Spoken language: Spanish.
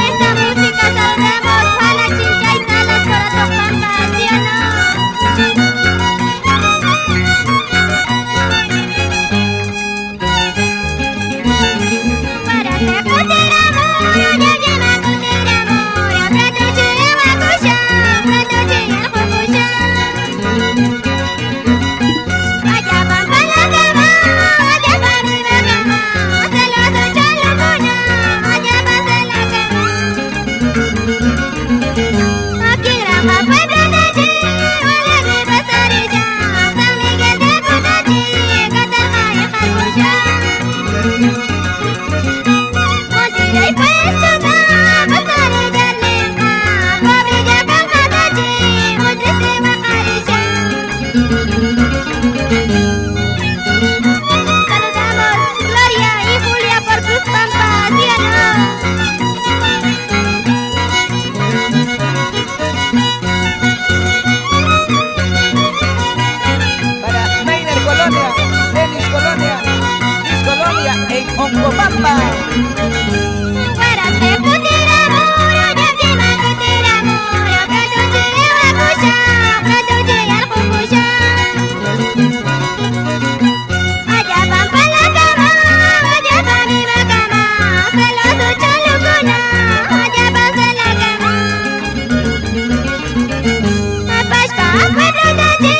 esta música saludamos a la Chincha y Salas para Topampa, ¿sí o no? Para te cutiramo, ya lleva cutiramo, ya prato lleva cuya, prato lleva cuya. Allá van pa la cama, allá va mi cama, se los ocho locuna, allá va se la cama. Aquí grama pueblo de allí, alegre pasarilla, San Miguel de Cunachi, Catarma y Jarbuya. Monchilla y puesto da, pasarilla lenta, cobrilla con catachi, muchísima caricia. Saludamos Gloria y Julia por Cruz Pampa, ¿sí o no? Para Meiner Colonia, Denis Colonia, Luis Colonia en Oncopampa. Para te cutiramo, ya lleva cutiramo, ya prato lleva cuya, prato lleva cuya. Allá van pa la cama, allá va mi cama, se los ocho locuna, allá va se la cama. Apashpa pueblo de allí,